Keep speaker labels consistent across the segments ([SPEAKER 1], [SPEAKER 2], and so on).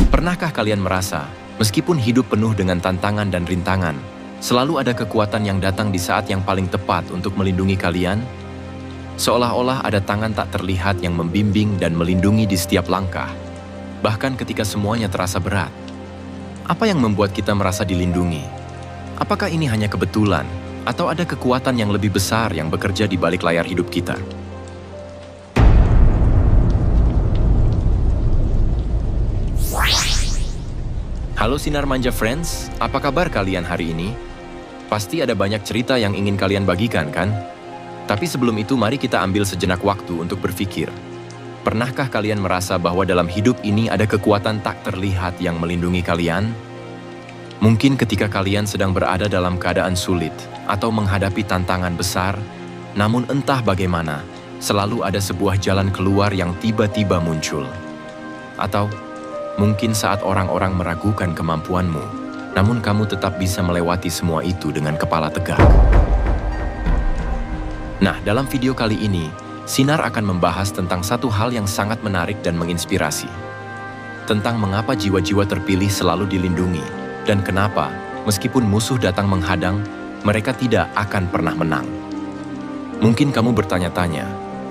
[SPEAKER 1] Pernahkah kalian merasa, meskipun hidup penuh dengan tantangan dan rintangan, selalu ada kekuatan yang datang di saat yang paling tepat untuk melindungi kalian? Seolah-olah ada tangan tak terlihat yang membimbing dan melindungi di setiap langkah, bahkan ketika semuanya terasa berat. Apa yang membuat kita merasa dilindungi? Apakah ini hanya kebetulan, atau ada kekuatan yang lebih besar yang bekerja di balik layar hidup kita? Halo Sinar Manja Friends, apa kabar kalian hari ini? Pasti ada banyak cerita yang ingin kalian bagikan, kan? Tapi sebelum itu, mari kita ambil sejenak waktu untuk berpikir. Pernahkah kalian merasa bahwa dalam hidup ini ada kekuatan tak terlihat yang melindungi kalian? Mungkin ketika kalian sedang berada dalam keadaan sulit atau menghadapi tantangan besar, namun entah bagaimana, selalu ada sebuah jalan keluar yang tiba-tiba muncul. Atau mungkin saat orang-orang meragukan kemampuanmu, namun kamu tetap bisa melewati semua itu dengan kepala tegak. Nah, dalam video kali ini, Sinar akan membahas tentang satu hal yang sangat menarik dan menginspirasi. Tentang mengapa jiwa-jiwa terpilih selalu dilindungi, dan kenapa, meskipun musuh datang menghadang, mereka tidak akan pernah menang. Mungkin kamu bertanya-tanya,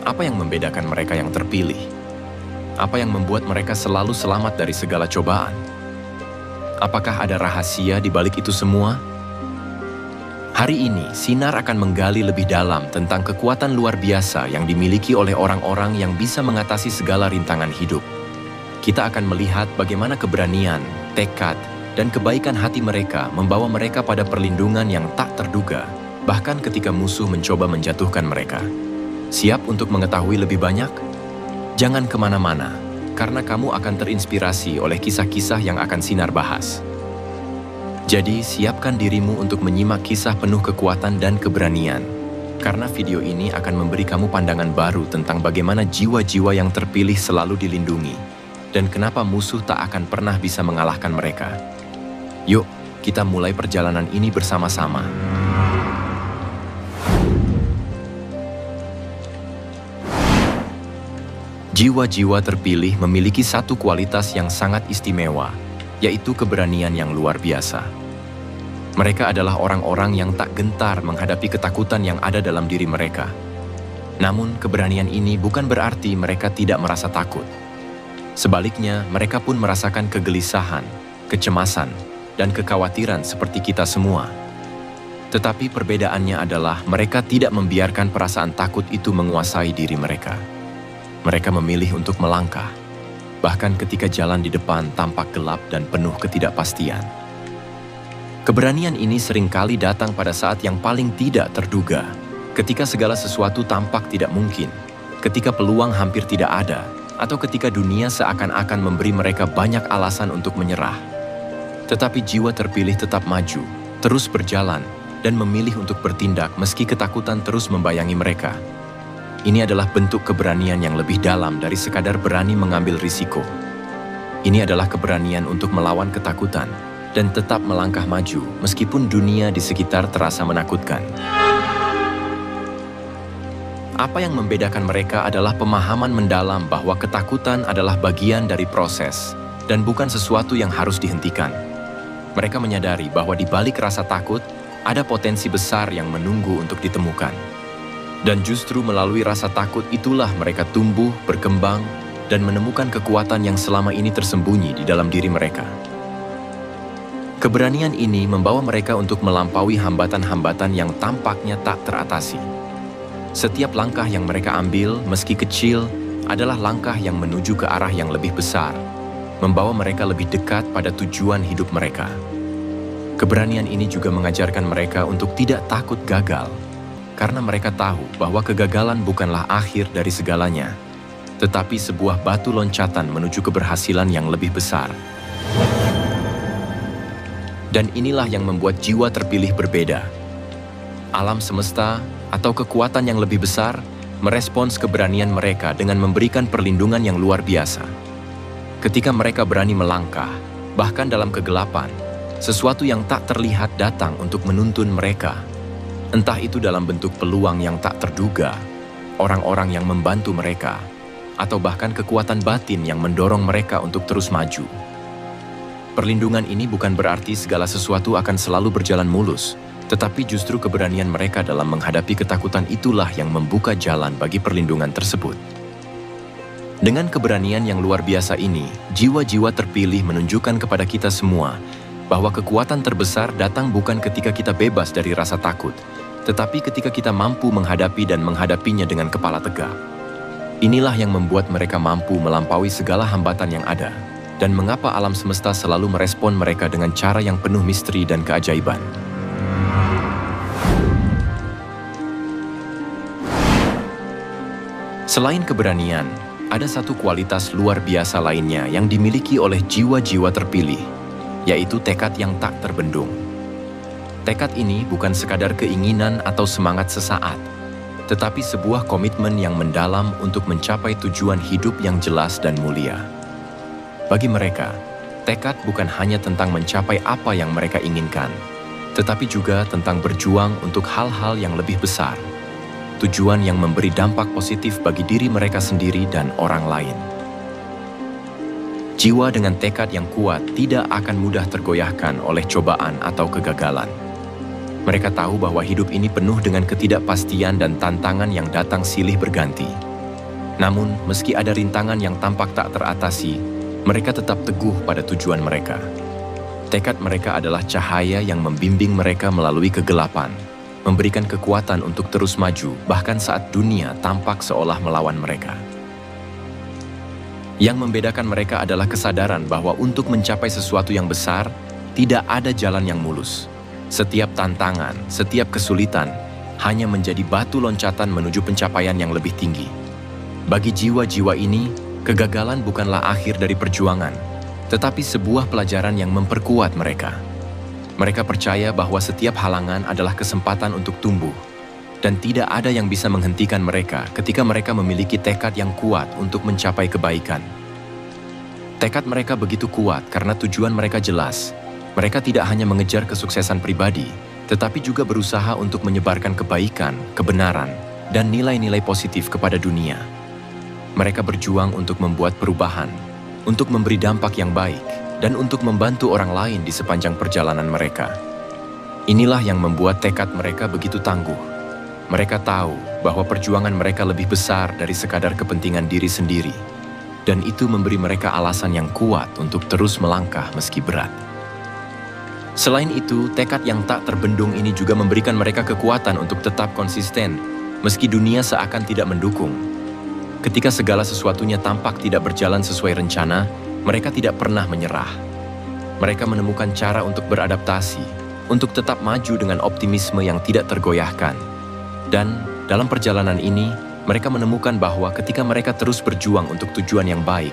[SPEAKER 1] apa yang membedakan mereka yang terpilih? Apa yang membuat mereka selalu selamat dari segala cobaan? Apakah ada rahasia di balik itu semua? Hari ini, Sinar akan menggali lebih dalam tentang kekuatan luar biasa yang dimiliki oleh orang-orang yang bisa mengatasi segala rintangan hidup. Kita akan melihat bagaimana keberanian, tekad, dan kebaikan hati mereka membawa mereka pada perlindungan yang tak terduga, bahkan ketika musuh mencoba menjatuhkan mereka. Siap untuk mengetahui lebih banyak? Jangan kemana-mana, karena kamu akan terinspirasi oleh kisah-kisah yang akan Sinar bahas. Jadi, siapkan dirimu untuk menyimak kisah penuh kekuatan dan keberanian. Karena video ini akan memberi kamu pandangan baru tentang bagaimana jiwa-jiwa yang terpilih selalu dilindungi, dan kenapa musuh tak akan pernah bisa mengalahkan mereka. Yuk, kita mulai perjalanan ini bersama-sama. Jiwa-jiwa terpilih memiliki satu kualitas yang sangat istimewa, yaitu keberanian yang luar biasa. Mereka adalah orang-orang yang tak gentar menghadapi ketakutan yang ada dalam diri mereka. Namun, keberanian ini bukan berarti mereka tidak merasa takut. Sebaliknya, mereka pun merasakan kegelisahan, kecemasan, dan kekhawatiran seperti kita semua. Tetapi perbedaannya adalah mereka tidak membiarkan perasaan takut itu menguasai diri mereka. Mereka memilih untuk melangkah, bahkan ketika jalan di depan tampak gelap dan penuh ketidakpastian. Keberanian ini seringkali datang pada saat yang paling tidak terduga, ketika segala sesuatu tampak tidak mungkin, ketika peluang hampir tidak ada, atau ketika dunia seakan-akan memberi mereka banyak alasan untuk menyerah. Tetapi jiwa terpilih tetap maju, terus berjalan, dan memilih untuk bertindak meski ketakutan terus membayangi mereka. Ini adalah bentuk keberanian yang lebih dalam dari sekadar berani mengambil risiko. Ini adalah keberanian untuk melawan ketakutan dan tetap melangkah maju meskipun dunia di sekitar terasa menakutkan. Apa yang membedakan mereka adalah pemahaman mendalam bahwa ketakutan adalah bagian dari proses dan bukan sesuatu yang harus dihentikan. Mereka menyadari bahwa di balik rasa takut ada potensi besar yang menunggu untuk ditemukan. Dan justru melalui rasa takut itulah mereka tumbuh, berkembang, dan menemukan kekuatan yang selama ini tersembunyi di dalam diri mereka. Keberanian ini membawa mereka untuk melampaui hambatan-hambatan yang tampaknya tak teratasi. Setiap langkah yang mereka ambil, meski kecil, adalah langkah yang menuju ke arah yang lebih besar, membawa mereka lebih dekat pada tujuan hidup mereka. Keberanian ini juga mengajarkan mereka untuk tidak takut gagal, karena mereka tahu bahwa kegagalan bukanlah akhir dari segalanya, tetapi sebuah batu loncatan menuju keberhasilan yang lebih besar. Dan inilah yang membuat jiwa terpilih berbeda. Alam semesta atau kekuatan yang lebih besar merespons keberanian mereka dengan memberikan perlindungan yang luar biasa. Ketika mereka berani melangkah, bahkan dalam kegelapan, sesuatu yang tak terlihat datang untuk menuntun mereka. Entah itu dalam bentuk peluang yang tak terduga, orang-orang yang membantu mereka, atau bahkan kekuatan batin yang mendorong mereka untuk terus maju. Perlindungan ini bukan berarti segala sesuatu akan selalu berjalan mulus, tetapi justru keberanian mereka dalam menghadapi ketakutan itulah yang membuka jalan bagi perlindungan tersebut. Dengan keberanian yang luar biasa ini, jiwa-jiwa terpilih menunjukkan kepada kita semua bahwa kekuatan terbesar datang bukan ketika kita bebas dari rasa takut, tetapi ketika kita mampu menghadapi dan menghadapinya dengan kepala tegak. Inilah yang membuat mereka mampu melampaui segala hambatan yang ada, dan mengapa alam semesta selalu merespon mereka dengan cara yang penuh misteri dan keajaiban. Selain keberanian, ada satu kualitas luar biasa lainnya yang dimiliki oleh jiwa-jiwa terpilih, yaitu tekad yang tak terbendung. Tekad ini bukan sekadar keinginan atau semangat sesaat, tetapi sebuah komitmen yang mendalam untuk mencapai tujuan hidup yang jelas dan mulia. Bagi mereka, tekad bukan hanya tentang mencapai apa yang mereka inginkan, tetapi juga tentang berjuang untuk hal-hal yang lebih besar, tujuan yang memberi dampak positif bagi diri mereka sendiri dan orang lain. Jiwa dengan tekad yang kuat tidak akan mudah tergoyahkan oleh cobaan atau kegagalan. Mereka tahu bahwa hidup ini penuh dengan ketidakpastian dan tantangan yang datang silih berganti. Namun, meski ada rintangan yang tampak tak teratasi, mereka tetap teguh pada tujuan mereka. Tekad mereka adalah cahaya yang membimbing mereka melalui kegelapan, memberikan kekuatan untuk terus maju, bahkan saat dunia tampak seolah melawan mereka. Yang membedakan mereka adalah kesadaran bahwa untuk mencapai sesuatu yang besar, tidak ada jalan yang mulus. Setiap tantangan, setiap kesulitan, hanya menjadi batu loncatan menuju pencapaian yang lebih tinggi. Bagi jiwa-jiwa ini, kegagalan bukanlah akhir dari perjuangan, tetapi sebuah pelajaran yang memperkuat mereka. Mereka percaya bahwa setiap halangan adalah kesempatan untuk tumbuh, dan tidak ada yang bisa menghentikan mereka ketika mereka memiliki tekad yang kuat untuk mencapai kebaikan. Tekad mereka begitu kuat karena tujuan mereka jelas. Mereka tidak hanya mengejar kesuksesan pribadi, tetapi juga berusaha untuk menyebarkan kebaikan, kebenaran, dan nilai-nilai positif kepada dunia. Mereka berjuang untuk membuat perubahan, untuk memberi dampak yang baik, dan untuk membantu orang lain di sepanjang perjalanan mereka. Inilah yang membuat tekad mereka begitu tangguh. Mereka tahu bahwa perjuangan mereka lebih besar dari sekadar kepentingan diri sendiri, dan itu memberi mereka alasan yang kuat untuk terus melangkah meski berat. Selain itu, tekad yang tak terbendung ini juga memberikan mereka kekuatan untuk tetap konsisten, meski dunia seakan tidak mendukung. Ketika segala sesuatunya tampak tidak berjalan sesuai rencana, mereka tidak pernah menyerah. Mereka menemukan cara untuk beradaptasi, untuk tetap maju dengan optimisme yang tidak tergoyahkan. Dan dalam perjalanan ini, mereka menemukan bahwa ketika mereka terus berjuang untuk tujuan yang baik,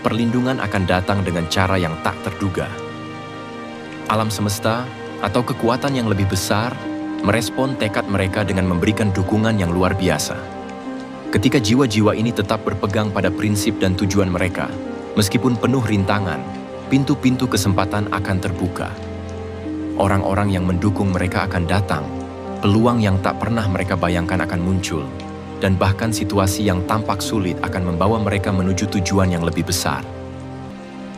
[SPEAKER 1] perlindungan akan datang dengan cara yang tak terduga. Alam semesta atau kekuatan yang lebih besar merespon tekad mereka dengan memberikan dukungan yang luar biasa. Ketika jiwa-jiwa ini tetap berpegang pada prinsip dan tujuan mereka, meskipun penuh rintangan, pintu-pintu kesempatan akan terbuka. Orang-orang yang mendukung mereka akan datang, peluang yang tak pernah mereka bayangkan akan muncul, dan bahkan situasi yang tampak sulit akan membawa mereka menuju tujuan yang lebih besar.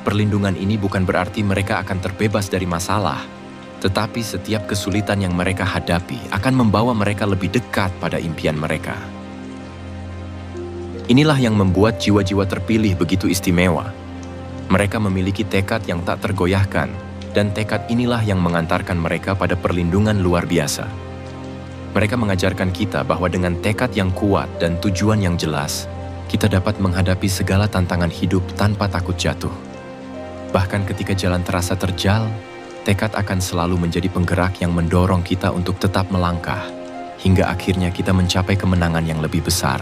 [SPEAKER 1] Perlindungan ini bukan berarti mereka akan terbebas dari masalah, tetapi setiap kesulitan yang mereka hadapi akan membawa mereka lebih dekat pada impian mereka. Inilah yang membuat jiwa-jiwa terpilih begitu istimewa. Mereka memiliki tekad yang tak tergoyahkan, dan tekad inilah yang mengantarkan mereka pada perlindungan luar biasa. Mereka mengajarkan kita bahwa dengan tekad yang kuat dan tujuan yang jelas, kita dapat menghadapi segala tantangan hidup tanpa takut jatuh. Bahkan ketika jalan terasa terjal, tekad akan selalu menjadi penggerak yang mendorong kita untuk tetap melangkah, hingga akhirnya kita mencapai kemenangan yang lebih besar.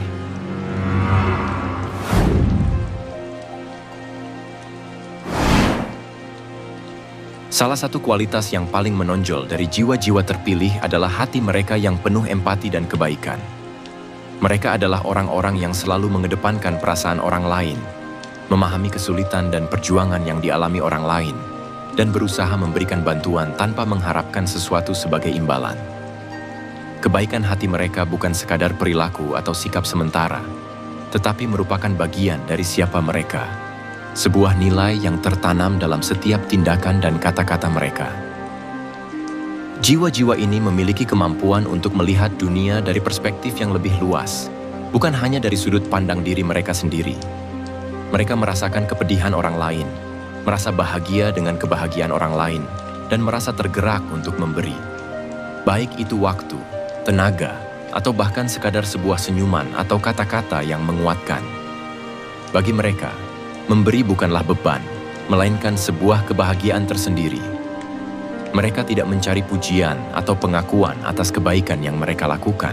[SPEAKER 1] Salah satu kualitas yang paling menonjol dari jiwa-jiwa terpilih adalah hati mereka yang penuh empati dan kebaikan. Mereka adalah orang-orang yang selalu mengedepankan perasaan orang lain, memahami kesulitan dan perjuangan yang dialami orang lain, dan berusaha memberikan bantuan tanpa mengharapkan sesuatu sebagai imbalan. Kebaikan hati mereka bukan sekadar perilaku atau sikap sementara, tetapi merupakan bagian dari siapa mereka. sebuah nilai yang tertanam dalam setiap tindakan dan kata-kata mereka. Jiwa-jiwa ini memiliki kemampuan untuk melihat dunia dari perspektif yang lebih luas, bukan hanya dari sudut pandang diri mereka sendiri. Mereka merasakan kepedihan orang lain, merasa bahagia dengan kebahagiaan orang lain, dan merasa tergerak untuk memberi. Baik itu waktu, tenaga, atau bahkan sekadar sebuah senyuman atau kata-kata yang menguatkan. Bagi mereka, memberi bukanlah beban, melainkan sebuah kebahagiaan tersendiri. Mereka tidak mencari pujian atau pengakuan atas kebaikan yang mereka lakukan,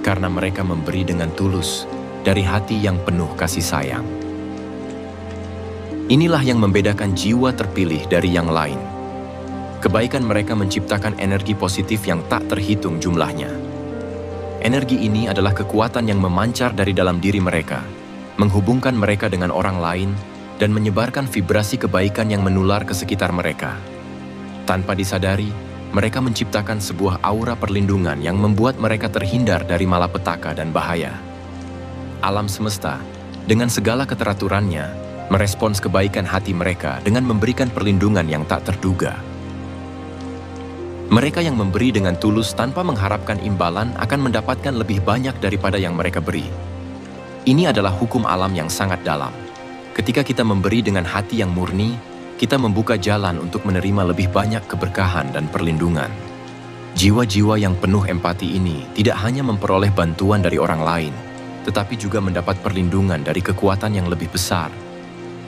[SPEAKER 1] karena mereka memberi dengan tulus dari hati yang penuh kasih sayang. Inilah yang membedakan jiwa terpilih dari yang lain. Kebaikan mereka menciptakan energi positif yang tak terhitung jumlahnya. Energi ini adalah kekuatan yang memancar dari dalam diri mereka, menghubungkan mereka dengan orang lain, dan menyebarkan vibrasi kebaikan yang menular ke sekitar mereka. Tanpa disadari, mereka menciptakan sebuah aura perlindungan yang membuat mereka terhindar dari malapetaka dan bahaya. Alam semesta, dengan segala keteraturannya, merespons kebaikan hati mereka dengan memberikan perlindungan yang tak terduga. Mereka yang memberi dengan tulus tanpa mengharapkan imbalan akan mendapatkan lebih banyak daripada yang mereka beri. Ini adalah hukum alam yang sangat dalam. Ketika kita memberi dengan hati yang murni, kita membuka jalan untuk menerima lebih banyak keberkahan dan perlindungan. Jiwa-jiwa yang penuh empati ini tidak hanya memperoleh bantuan dari orang lain, tetapi juga mendapat perlindungan dari kekuatan yang lebih besar,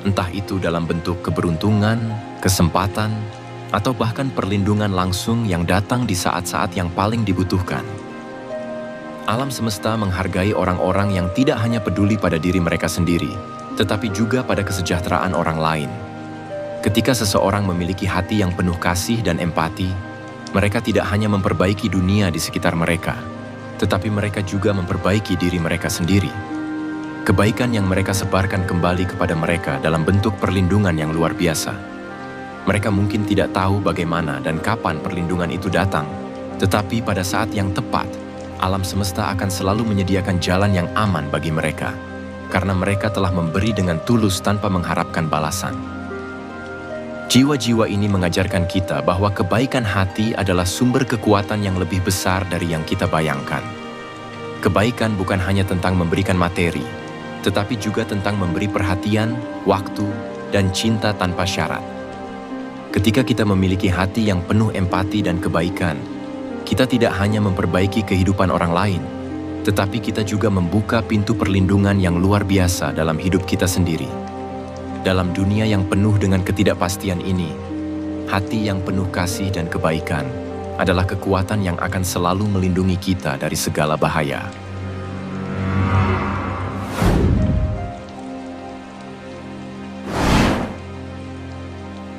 [SPEAKER 1] entah itu dalam bentuk keberuntungan, kesempatan, atau bahkan perlindungan langsung yang datang di saat-saat yang paling dibutuhkan. Alam semesta menghargai orang-orang yang tidak hanya peduli pada diri mereka sendiri, tetapi juga pada kesejahteraan orang lain. Ketika seseorang memiliki hati yang penuh kasih dan empati, mereka tidak hanya memperbaiki dunia di sekitar mereka, tetapi mereka juga memperbaiki diri mereka sendiri. Kebaikan yang mereka sebarkan kembali kepada mereka dalam bentuk perlindungan yang luar biasa. Mereka mungkin tidak tahu bagaimana dan kapan perlindungan itu datang, tetapi pada saat yang tepat, alam semesta akan selalu menyediakan jalan yang aman bagi mereka, karena mereka telah memberi dengan tulus tanpa mengharapkan balasan. Jiwa-jiwa ini mengajarkan kita bahwa kebaikan hati adalah sumber kekuatan yang lebih besar dari yang kita bayangkan. Kebaikan bukan hanya tentang memberikan materi, tetapi juga tentang memberi perhatian, waktu, dan cinta tanpa syarat. Ketika kita memiliki hati yang penuh empati dan kebaikan, kita tidak hanya memperbaiki kehidupan orang lain, tetapi kita juga membuka pintu perlindungan yang luar biasa dalam hidup kita sendiri. Dalam dunia yang penuh dengan ketidakpastian ini, hati yang penuh kasih dan kebaikan adalah kekuatan yang akan selalu melindungi kita dari segala bahaya.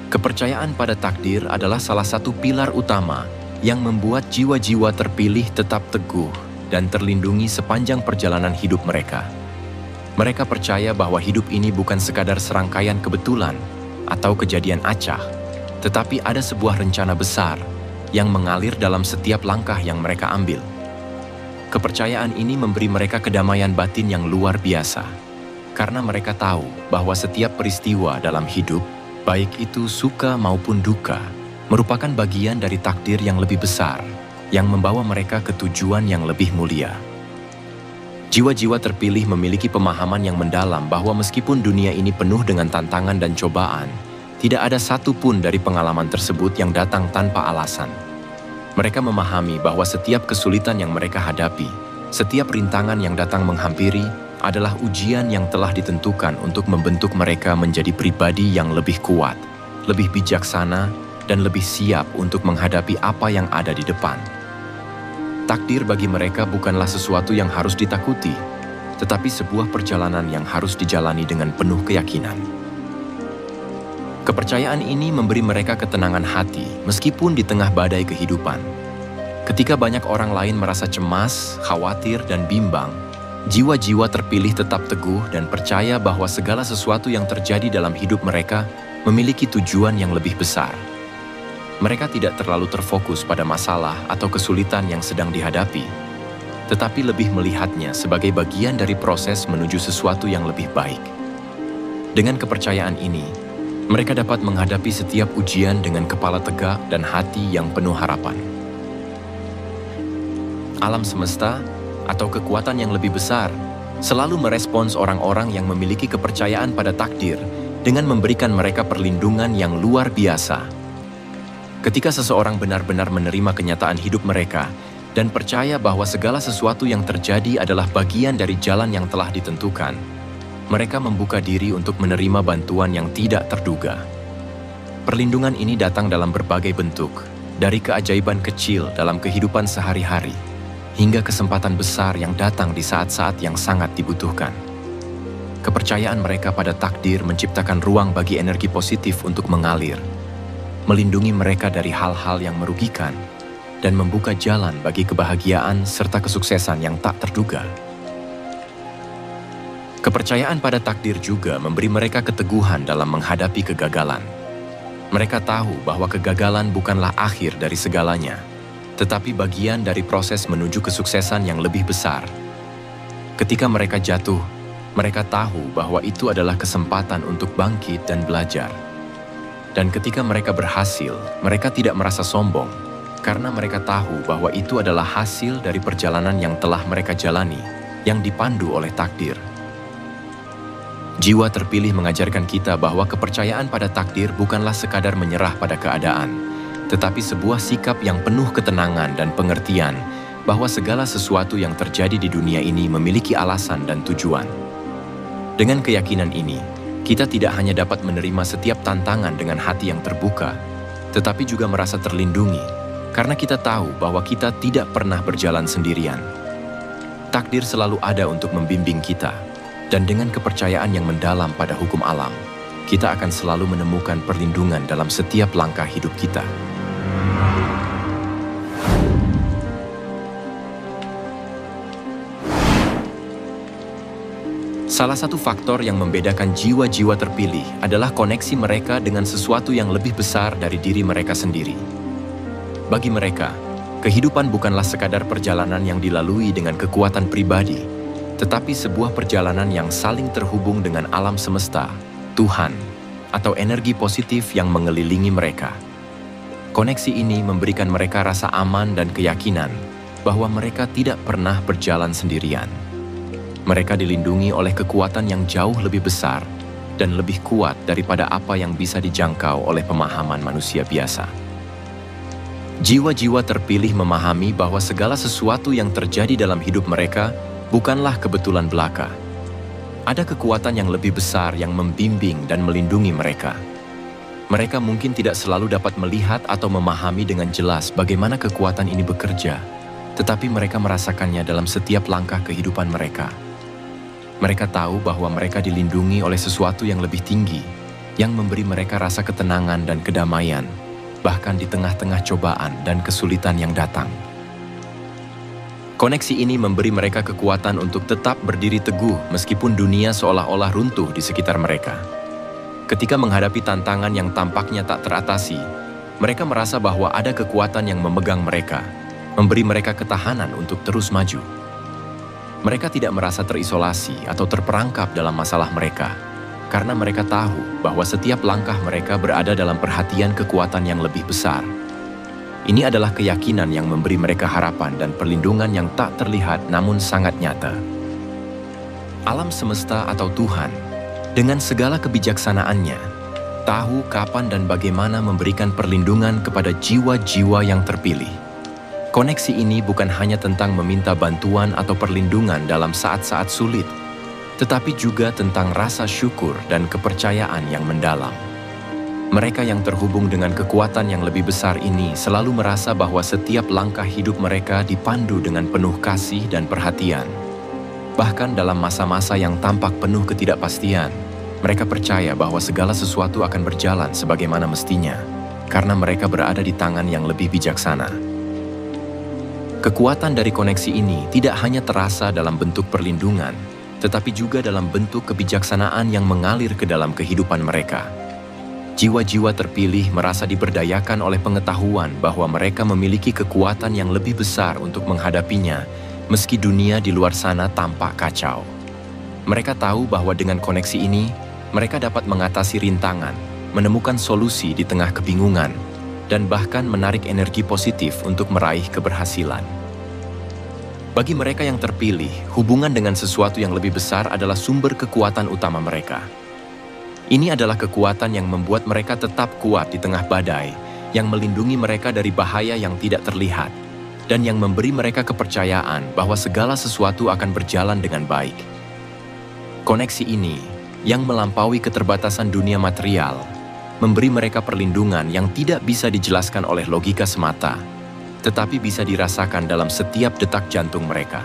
[SPEAKER 1] Kepercayaan pada takdir adalah salah satu pilar utama yang membuat jiwa-jiwa terpilih tetap teguh dan terlindungi sepanjang perjalanan hidup mereka. Mereka percaya bahwa hidup ini bukan sekadar serangkaian kebetulan atau kejadian acak, tetapi ada sebuah rencana besar yang mengalir dalam setiap langkah yang mereka ambil. Kepercayaan ini memberi mereka kedamaian batin yang luar biasa, karena mereka tahu bahwa setiap peristiwa dalam hidup, baik itu suka maupun duka, merupakan bagian dari takdir yang lebih besar, yang membawa mereka ke tujuan yang lebih mulia. Jiwa-jiwa terpilih memiliki pemahaman yang mendalam bahwa meskipun dunia ini penuh dengan tantangan dan cobaan, tidak ada satu pun dari pengalaman tersebut yang datang tanpa alasan. Mereka memahami bahwa setiap kesulitan yang mereka hadapi, setiap rintangan yang datang menghampiri, adalah ujian yang telah ditentukan untuk membentuk mereka menjadi pribadi yang lebih kuat, lebih bijaksana, dan lebih siap untuk menghadapi apa yang ada di depan. Takdir bagi mereka bukanlah sesuatu yang harus ditakuti, tetapi sebuah perjalanan yang harus dijalani dengan penuh keyakinan. Kepercayaan ini memberi mereka ketenangan hati meskipun di tengah badai kehidupan. Ketika banyak orang lain merasa cemas, khawatir, dan bimbang, jiwa-jiwa terpilih tetap teguh dan percaya bahwa segala sesuatu yang terjadi dalam hidup mereka memiliki tujuan yang lebih besar. Mereka tidak terlalu terfokus pada masalah atau kesulitan yang sedang dihadapi, tetapi lebih melihatnya sebagai bagian dari proses menuju sesuatu yang lebih baik. Dengan kepercayaan ini, mereka dapat menghadapi setiap ujian dengan kepala tegak dan hati yang penuh harapan. Alam semesta atau kekuatan yang lebih besar selalu merespons orang-orang yang memiliki kepercayaan pada takdir dengan memberikan mereka perlindungan yang luar biasa. Ketika seseorang benar-benar menerima kenyataan hidup mereka dan percaya bahwa segala sesuatu yang terjadi adalah bagian dari jalan yang telah ditentukan, mereka membuka diri untuk menerima bantuan yang tidak terduga. Perlindungan ini datang dalam berbagai bentuk, dari keajaiban kecil dalam kehidupan sehari-hari, hingga kesempatan besar yang datang di saat-saat yang sangat dibutuhkan. Kepercayaan mereka pada takdir menciptakan ruang bagi energi positif untuk mengalir, melindungi mereka dari hal-hal yang merugikan, dan membuka jalan bagi kebahagiaan serta kesuksesan yang tak terduga. Kepercayaan pada takdir juga memberi mereka keteguhan dalam menghadapi kegagalan. Mereka tahu bahwa kegagalan bukanlah akhir dari segalanya, tetapi bagian dari proses menuju kesuksesan yang lebih besar. Ketika mereka jatuh, mereka tahu bahwa itu adalah kesempatan untuk bangkit dan belajar. Dan ketika mereka berhasil, mereka tidak merasa sombong, karena mereka tahu bahwa itu adalah hasil dari perjalanan yang telah mereka jalani, yang dipandu oleh takdir. Jiwa terpilih mengajarkan kita bahwa kepercayaan pada takdir bukanlah sekadar menyerah pada keadaan, tetapi sebuah sikap yang penuh ketenangan dan pengertian bahwa segala sesuatu yang terjadi di dunia ini memiliki alasan dan tujuan. Dengan keyakinan ini, kita tidak hanya dapat menerima setiap tantangan dengan hati yang terbuka, tetapi juga merasa terlindungi, karena kita tahu bahwa kita tidak pernah berjalan sendirian. Takdir selalu ada untuk membimbing kita, dan dengan kepercayaan yang mendalam pada hukum alam, kita akan selalu menemukan perlindungan dalam setiap langkah hidup kita. Salah satu faktor yang membedakan jiwa-jiwa terpilih adalah koneksi mereka dengan sesuatu yang lebih besar dari diri mereka sendiri. Bagi mereka, kehidupan bukanlah sekadar perjalanan yang dilalui dengan kekuatan pribadi, tetapi sebuah perjalanan yang saling terhubung dengan alam semesta, Tuhan, atau energi positif yang mengelilingi mereka. Koneksi ini memberikan mereka rasa aman dan keyakinan bahwa mereka tidak pernah berjalan sendirian. Mereka dilindungi oleh kekuatan yang jauh lebih besar dan lebih kuat daripada apa yang bisa dijangkau oleh pemahaman manusia biasa. Jiwa-jiwa terpilih memahami bahwa segala sesuatu yang terjadi dalam hidup mereka bukanlah kebetulan belaka. Ada kekuatan yang lebih besar yang membimbing dan melindungi mereka. Mereka mungkin tidak selalu dapat melihat atau memahami dengan jelas bagaimana kekuatan ini bekerja, tetapi mereka merasakannya dalam setiap langkah kehidupan mereka. Mereka tahu bahwa mereka dilindungi oleh sesuatu yang lebih tinggi, yang memberi mereka rasa ketenangan dan kedamaian, bahkan di tengah-tengah cobaan dan kesulitan yang datang. Koneksi ini memberi mereka kekuatan untuk tetap berdiri teguh meskipun dunia seolah-olah runtuh di sekitar mereka. Ketika menghadapi tantangan yang tampaknya tak teratasi, mereka merasa bahwa ada kekuatan yang memegang mereka, memberi mereka ketahanan untuk terus maju. Mereka tidak merasa terisolasi atau terperangkap dalam masalah mereka, karena mereka tahu bahwa setiap langkah mereka berada dalam perhatian kekuatan yang lebih besar. Ini adalah keyakinan yang memberi mereka harapan dan perlindungan yang tak terlihat namun sangat nyata. Alam semesta atau Tuhan, dengan segala kebijaksanaannya, tahu kapan dan bagaimana memberikan perlindungan kepada jiwa-jiwa yang terpilih. Koneksi ini bukan hanya tentang meminta bantuan atau perlindungan dalam saat-saat sulit, tetapi juga tentang rasa syukur dan kepercayaan yang mendalam. Mereka yang terhubung dengan kekuatan yang lebih besar ini selalu merasa bahwa setiap langkah hidup mereka dipandu dengan penuh kasih dan perhatian. Bahkan dalam masa-masa yang tampak penuh ketidakpastian, mereka percaya bahwa segala sesuatu akan berjalan sebagaimana mestinya, karena mereka berada di tangan yang lebih bijaksana. Kekuatan dari koneksi ini tidak hanya terasa dalam bentuk perlindungan, tetapi juga dalam bentuk kebijaksanaan yang mengalir ke dalam kehidupan mereka. Jiwa-jiwa terpilih merasa diberdayakan oleh pengetahuan bahwa mereka memiliki kekuatan yang lebih besar untuk menghadapinya, meski dunia di luar sana tampak kacau. Mereka tahu bahwa dengan koneksi ini, Mereka dapat mengatasi rintangan, menemukan solusi di tengah kebingungan, dan bahkan menarik energi positif untuk meraih keberhasilan. Bagi mereka yang terpilih, hubungan dengan sesuatu yang lebih besar adalah sumber kekuatan utama mereka. Ini adalah kekuatan yang membuat mereka tetap kuat di tengah badai, yang melindungi mereka dari bahaya yang tidak terlihat, dan yang memberi mereka kepercayaan bahwa segala sesuatu akan berjalan dengan baik. Koneksi ini, yang melampaui keterbatasan dunia material, memberi mereka perlindungan yang tidak bisa dijelaskan oleh logika semata, tetapi bisa dirasakan dalam setiap detak jantung mereka.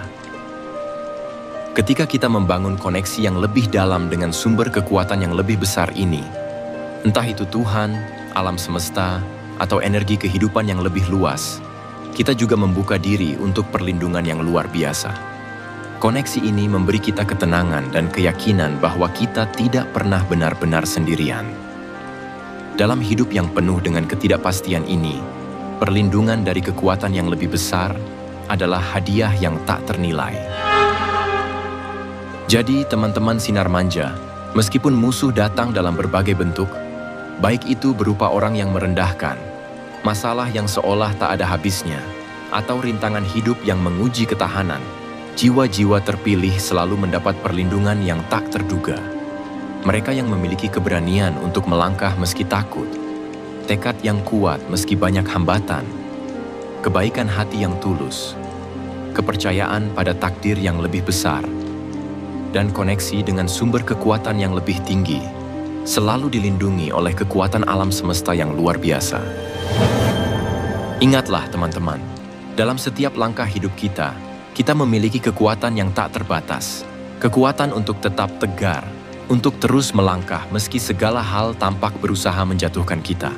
[SPEAKER 1] Ketika kita membangun koneksi yang lebih dalam dengan sumber kekuatan yang lebih besar ini, entah itu Tuhan, alam semesta, atau energi kehidupan yang lebih luas, kita juga membuka diri untuk perlindungan yang luar biasa. Koneksi ini memberi kita ketenangan dan keyakinan bahwa kita tidak pernah benar-benar sendirian. Dalam hidup yang penuh dengan ketidakpastian ini, perlindungan dari kekuatan yang lebih besar adalah hadiah yang tak ternilai. Jadi, teman-teman Sinar Manja, meskipun musuh datang dalam berbagai bentuk, baik itu berupa orang yang merendahkan, masalah yang seolah tak ada habisnya, atau rintangan hidup yang menguji ketahanan, jiwa-jiwa terpilih selalu mendapat perlindungan yang tak terduga. Mereka yang memiliki keberanian untuk melangkah meski takut, tekad yang kuat meski banyak hambatan, kebaikan hati yang tulus, kepercayaan pada takdir yang lebih besar, dan koneksi dengan sumber kekuatan yang lebih tinggi, selalu dilindungi oleh kekuatan alam semesta yang luar biasa. Ingatlah teman-teman, dalam setiap langkah hidup kita memiliki kekuatan yang tak terbatas, kekuatan untuk tetap tegar, untuk terus melangkah meski segala hal tampak berusaha menjatuhkan kita.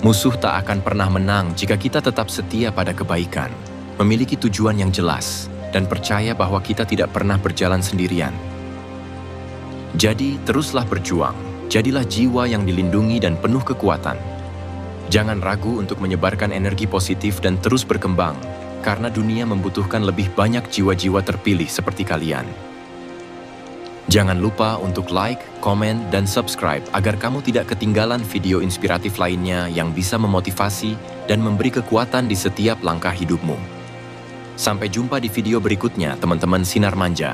[SPEAKER 1] Musuh tak akan pernah menang jika kita tetap setia pada kebaikan, memiliki tujuan yang jelas, dan percaya bahwa kita tidak pernah berjalan sendirian. Jadi, teruslah berjuang, jadilah jiwa yang dilindungi dan penuh kekuatan. Jangan ragu untuk menyebarkan energi positif dan terus berkembang, karena dunia membutuhkan lebih banyak jiwa-jiwa terpilih seperti kalian. Jangan lupa untuk like, komen, dan subscribe agar kamu tidak ketinggalan video inspiratif lainnya yang bisa memotivasi dan memberi kekuatan di setiap langkah hidupmu. Sampai jumpa di video berikutnya, teman-teman Sinar Manja.